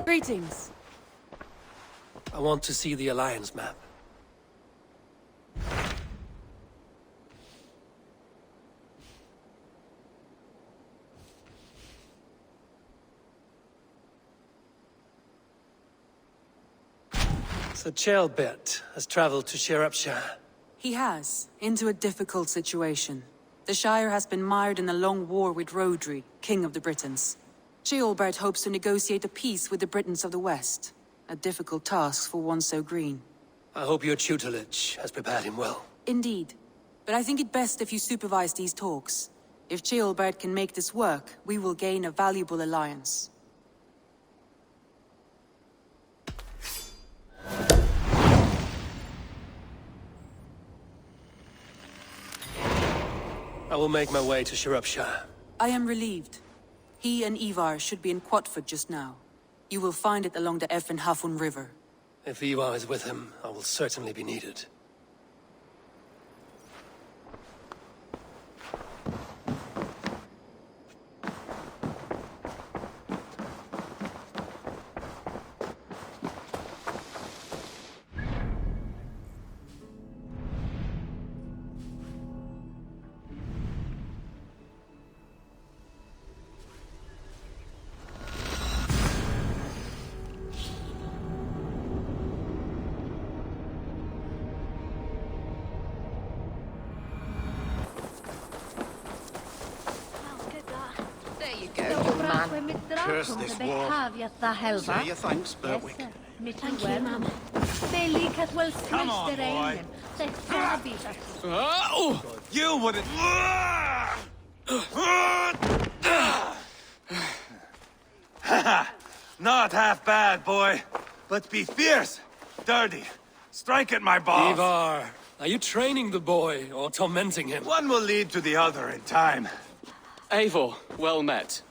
Greetings. I want to see the Alliance map. So Ceolbert has traveled to Shropshire. He has, into a difficult situation. The Shire has been mired in a long war with Rhodri, King of the Britons. Ceolbert hopes to negotiate a peace with the Britons of the West. A difficult task for one so green. I hope your tutelage has prepared him well. Indeed. But I think it best if you supervise these talks. If Ceolbert can make this work, we will gain a valuable alliance. I will make my way to Shropshire. I am relieved. He and Ivar should be in Quatford just now. You will find it along the Effen Hafun River. If Ivar is with him, I will certainly be needed. Curse this war. Say your thanks, Berwick. Thank you, Mum. Come on, boy. You wouldn't... Not half bad, boy. But be fierce, dirty. Strike at my balls. Ivar, are you training the boy or tormenting him? One will lead to the other in time. Eivor, well met.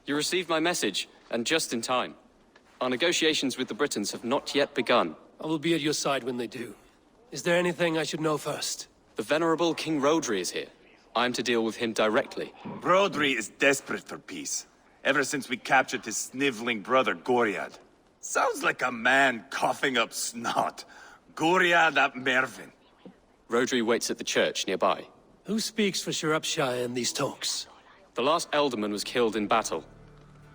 You received my message, and just in time. Our negotiations with the Britons have not yet begun. I will be at your side when they do. Is there anything I should know first? The venerable King Rhodri is here. I am to deal with him directly. Brodri is desperate for peace. Ever since we captured his sniveling brother, Goriad. Sounds like a man coughing up snot. Goriad ap Mervin. Rhodri waits at the church nearby. Who speaks for Shropshire in these talks? The last Elderman was killed in battle.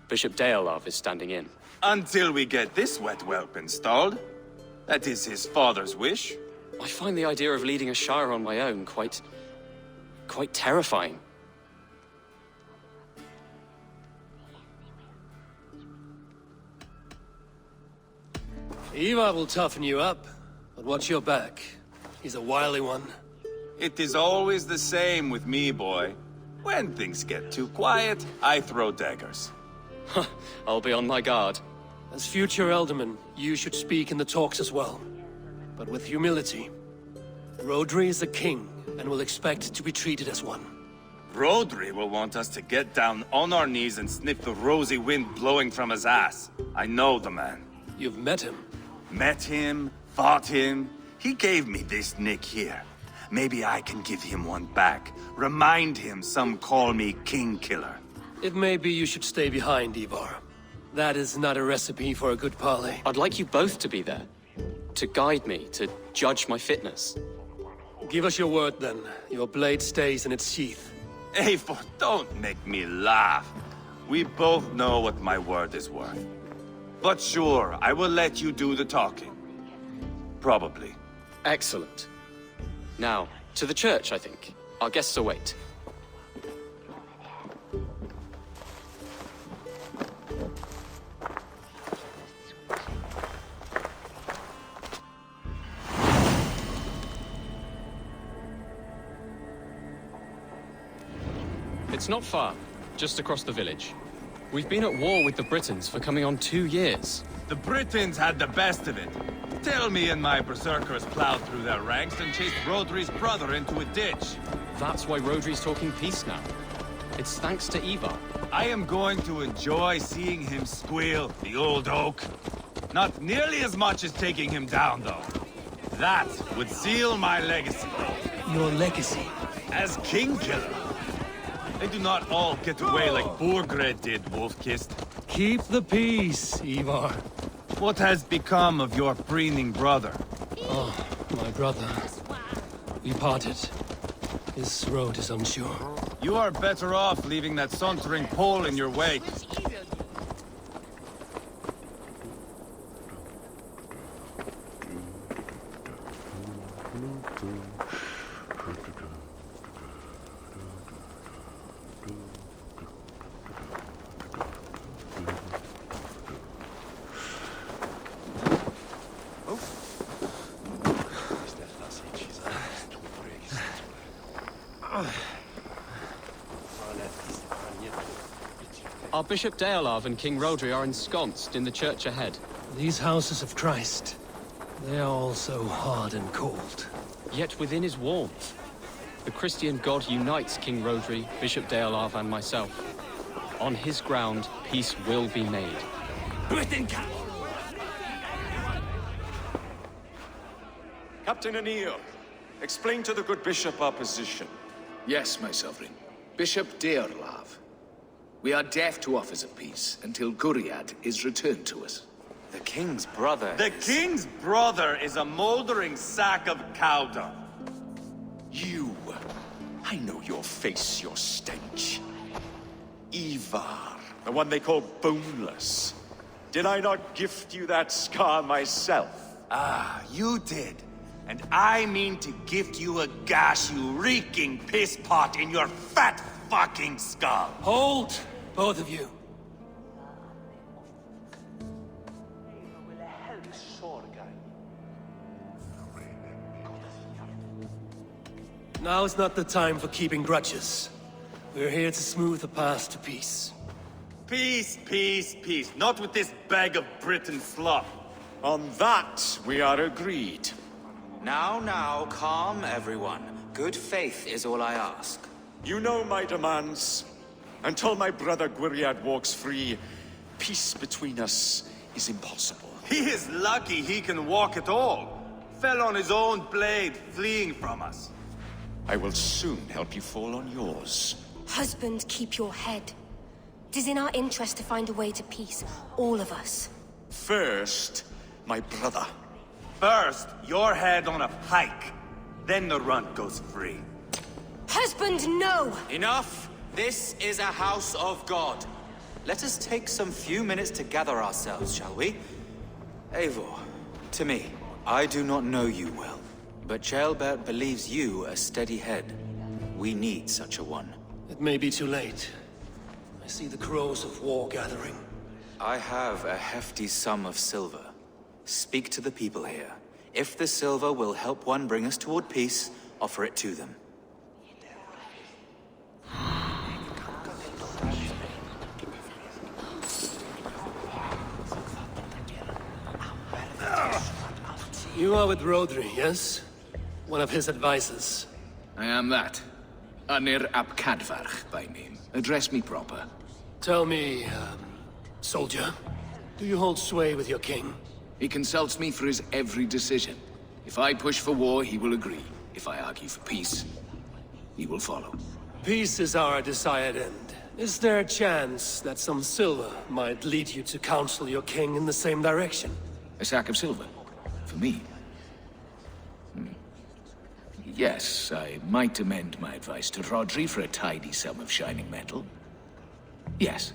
Bishop Deolav is standing in. Until we get this wet whelp installed. That is his father's wish. I find the idea of leading a shire on my own quite terrifying. Ivar will toughen you up, but watch your back. He's a wily one. It is always the same with me, boy. When things get too quiet, I throw daggers. I'll be on my guard. As future Elderman, you should speak in the talks as well. But with humility. Rhodri is a king, and will expect to be treated as one. Rhodri will want us to get down on our knees and sniff the rosy wind blowing from his ass. I know the man. You've met him. Met him, fought him. He gave me this nick here. Maybe I can give him one back. Remind him some call me King Killer. It may be you should stay behind, Ivar. That is not a recipe for a good parley. I'd like you both to be there. To guide me, to judge my fitness. Give us your word, then. Your blade stays in its sheath. Eivor, don't make me laugh. We both know what my word is worth. But sure, I will let you do the talking. Probably. Excellent. Now, to the church, I think. Our guests await. It's not far, just across the village. We've been at war with the Britons for coming on 2 years. The Britons had the best of it. Tell me and my berserkers plowed through their ranks and chased Rhodri's brother into a ditch. That's why Rhodri's talking peace now. It's thanks to Ivar. I am going to enjoy seeing him squeal, the old oak. Not nearly as much as taking him down, though. That would seal my legacy. Your legacy? As King Killer. They do not all get away like Borgred did, Wolf-Kissed. Keep the peace, Ivar. What has become of your preening brother? Oh, my brother. We parted. His road is unsure. You are better off leaving that sauntering Pole in your wake. Our Bishop Deolav and King Rodri are ensconced in the church ahead. These houses of Christ, they are all so hard and cold. Yet within is warmth. The Christian God unites King Rodri, Bishop Deolav, and myself. On his ground, peace will be made. Captain Anil, explain to the good bishop our position. Yes, my sovereign. Bishop Deorlav. We are deaf to offers of peace until Guriad is returned to us. The king's brother The king's brother is a moldering sack of cow dung. You! I know your face, your stench. Ivar, the one they call boneless. Did I not gift you that scar myself? Ah, you did. And I mean to gift you a gash, you reeking piss pot in your fat fucking skull. Hold, both of you. Now is not the time for keeping grudges. We're here to smooth the path to peace. Peace, peace, peace. Not with this bag of Britain slop. On that, we are agreed. Now, calm everyone. Good faith is all I ask. You know my demands. Until my brother Gwiriad walks free, peace between us is impossible. He is lucky he can walk at all. Fell on his own blade, fleeing from us. I will soon help you fall on yours. Husband, keep your head. It is in our interest to find a way to peace, all of us. First, my brother. First, your head on a pike. Then the runt goes free. Husband, no! Enough! This is a house of God. Let us take some few minutes to gather ourselves, shall we? Eivor, to me, I do not know you well, but Ceolbert believes you a steady head. We need such a one. It may be too late. I see the crows of war gathering. I have a hefty sum of silver. Speak to the people here. If the silver will help one bring us toward peace, offer it to them. You are with Rodri, yes? One of his advisors. I am that. Anir ap Cadfarch by name. Address me proper. Tell me, soldier, do you hold sway with your king? He consults me for his every decision. If I push for war, he will agree. If I argue for peace, he will follow. Peace is our desired end. Is there a chance that some silver might lead you to counsel your king in the same direction? A sack of silver? For me? Yes, I might amend my advice to Rodri for a tidy sum of shining metal. Yes.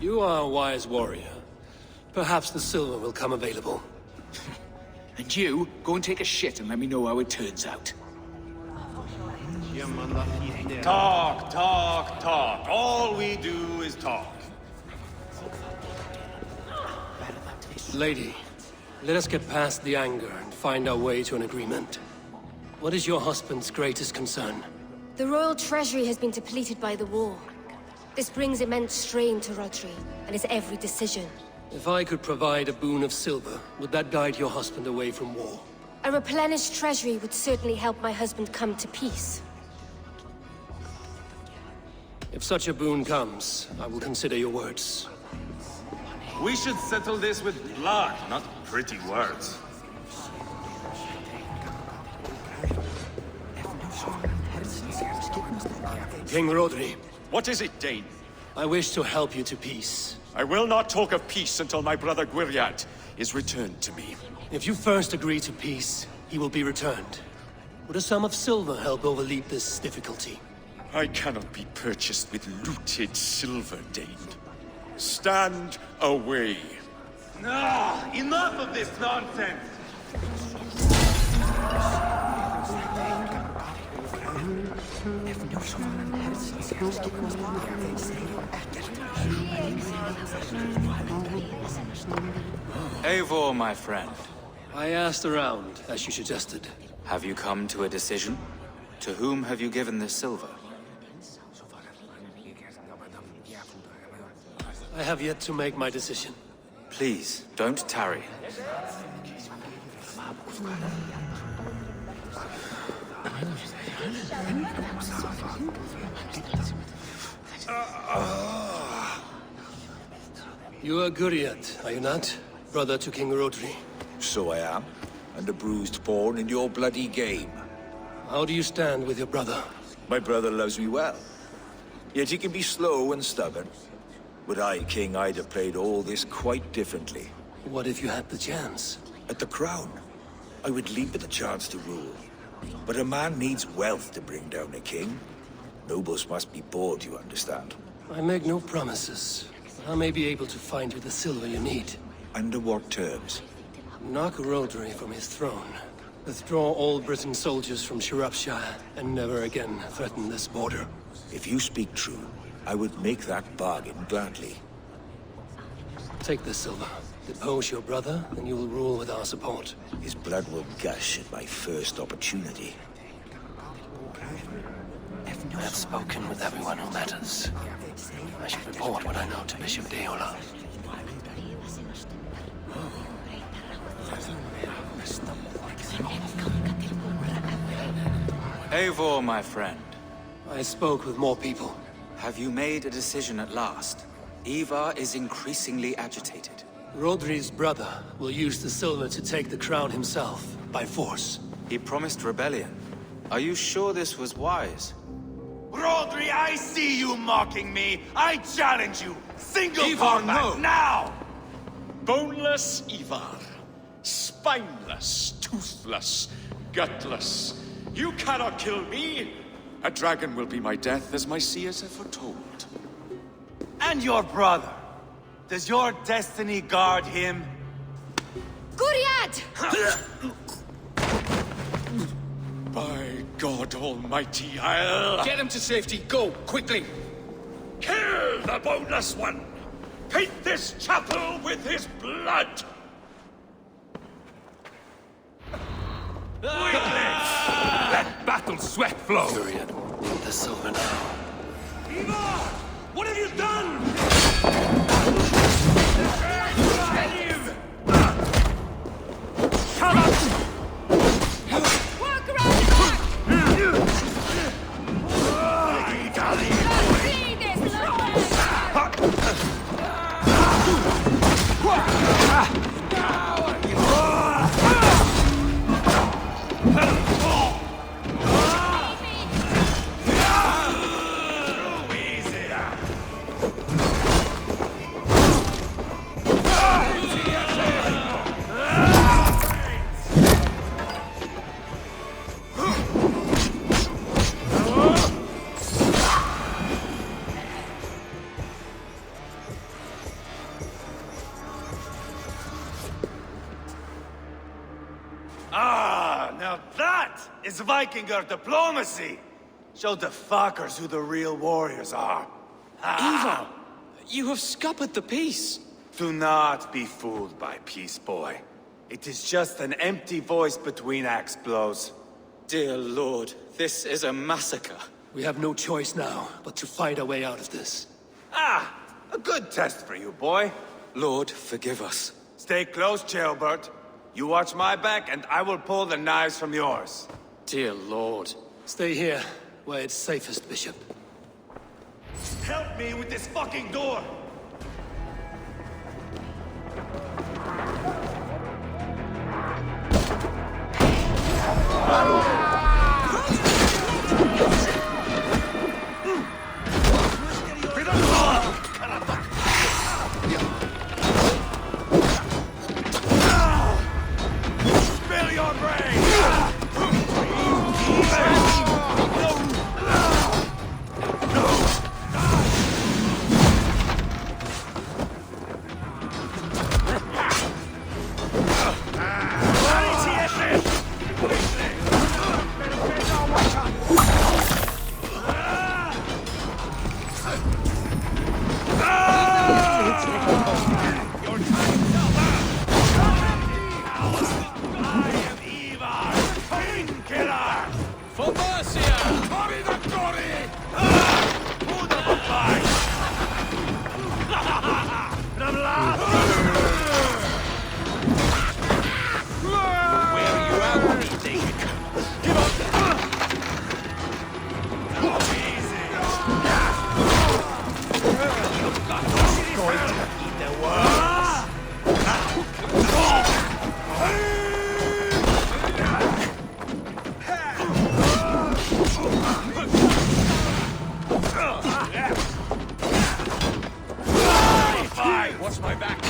You are a wise warrior. Perhaps the silver will come available. And you, go and take a shit and let me know how it turns out. Talk, talk, talk. All we do is talk. Lady, let us get past the anger and find our way to an agreement. What is your husband's greatest concern? The royal treasury has been depleted by the war. This brings immense strain to Rodri and his every decision. If I could provide a boon of silver, would that guide your husband away from war? A replenished treasury would certainly help my husband come to peace. If such a boon comes, I will consider your words. We should settle this with blood, not pretty words. King Rodri, What is it, Dane? I wish to help you to peace. I will not talk of peace until my brother Gwiriad is returned to me. If you first agree to peace, he will be returned. Would a sum of silver help overleap this difficulty? I cannot be purchased with looted silver, Dane. Stand away. Ah, enough of this nonsense! Eivor, my friend, I asked around, as you suggested. have you come to a decision? To whom have you given this silver? I have yet to make my decision. Please, don't tarry. You are Guriat, are you not? Brother to King Rodri. So I am, and a bruised pawn in your bloody game. How do you stand with your brother? My brother loves me well. Yet he can be slow and stubborn. Were I king, I'd have played all this quite differently. What if you had the chance? At the crown, I would leap at the chance to rule. But a man needs wealth to bring down a king. Nobles must be bought, you understand. I make no promises. I may be able to find you the silver you need. Under what terms? Knock Rodri from his throne. Withdraw all Britain soldiers from Shropshire, and never again threaten this border. If you speak true, I would make that bargain gladly. Take this silver. Depose your brother, and you will rule with our support. His blood will gush at my first opportunity. I have spoken with everyone who matters. I should report what I know to Bishop Deola. Eivor, my friend, I spoke with more people. have you made a decision at last? Ivar is increasingly agitated. Rodri's brother will use the silver to take the crown himself, by force. He promised rebellion. Are you sure this was wise? Rodri, I see you mocking me! I challenge you! Single Ivar, combat, no! now! Boneless Ivar. Spineless, toothless, gutless. You cannot kill me! A dragon will be my death, as my seers have foretold. And your brother. Does your destiny guard him? Guriad! By God Almighty, I'll... Get him to safety. Go, quickly. Kill the boneless one! Paint this chapel with his blood! Let battle sweat flow! Guriad will need the silver now. Ivar! What have you done? Come on! Walk around the back! See this, Now that is Vikinger diplomacy! Show the fuckers who the real warriors are. Ivar, you have scuppered the peace. Do not be fooled by peace, boy. It is just an empty voice between axe blows. Dear Lord, this is a massacre. We have no choice now, but to find our way out of this. Ah! A good test for you, boy. Lord, forgive us. Stay close, Jailbird. You watch my back, and I will pull the knives from yours. Dear Lord. Stay here, where it's safest, Bishop. Help me with this fucking door! Watch my back.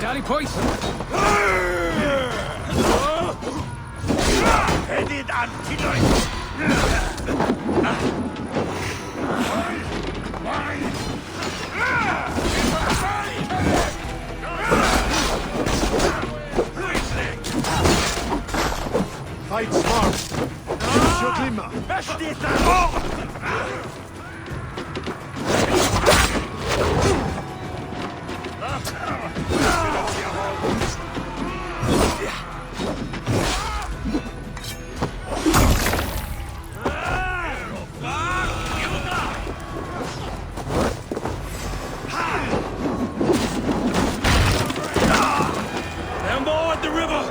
Daddy poison! Headed and killed. Fight smart. Use your glimmer. Down board the river!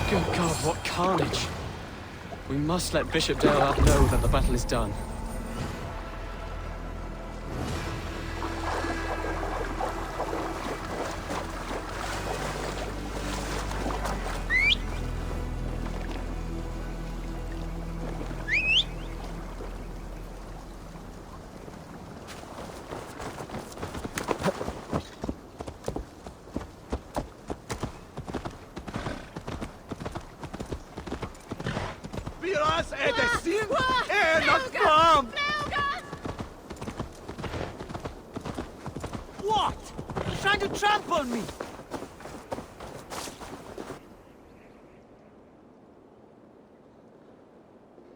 Good God, what carnage! We must let Bishop Dale know that the battle is done. down! What? You're trying to trample me!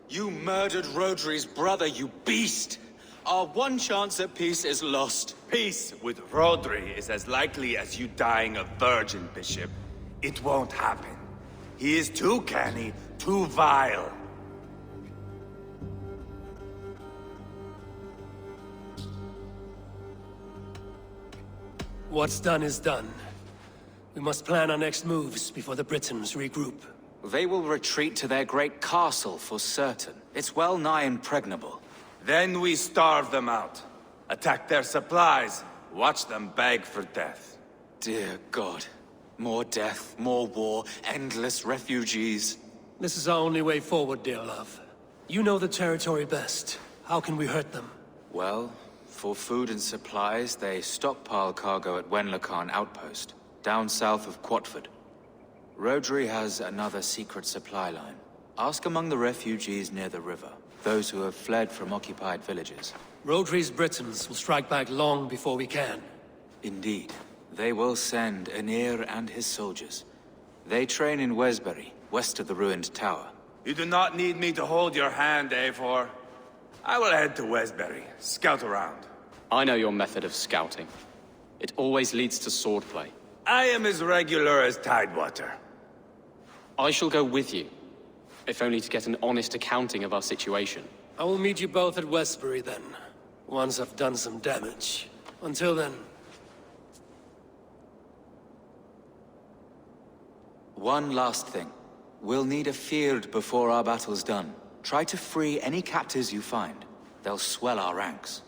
You murdered Rodri's brother, you beast! Our one chance at peace is lost. Peace with Rodri is as likely as you dying a virgin, Bishop. It won't happen. He is too canny, too vile. What's done is done. We must plan our next moves before the Britons regroup. They will retreat to their great castle for certain. It's well nigh impregnable. Then we starve them out. Attack their supplies. Watch them beg for death. Dear God. More death, more war, endless refugees. This is our only way forward, dear love. You know the territory best. How can we hurt them? Well, for food and supplies, they stockpile cargo at Wenlacan Outpost, down south of Quatford. Rodri has another secret supply line. Ask among the refugees near the river, those who have fled from occupied villages. Rodri's Britons will strike back long before we can. Indeed. They will send Aenir and his soldiers. They train in Wesbury, west of the ruined tower. You do not need me to hold your hand, Eivor. I will head to Wesbury, scout around. I know your method of scouting. It always leads to swordplay. I am as regular as Tidewater. I shall go with you, if only to get an honest accounting of our situation. I will meet you both at Westbury then, once I've done some damage. Until then... One last thing. We'll need a field before our battle's done. Try to free any captives you find. They'll swell our ranks.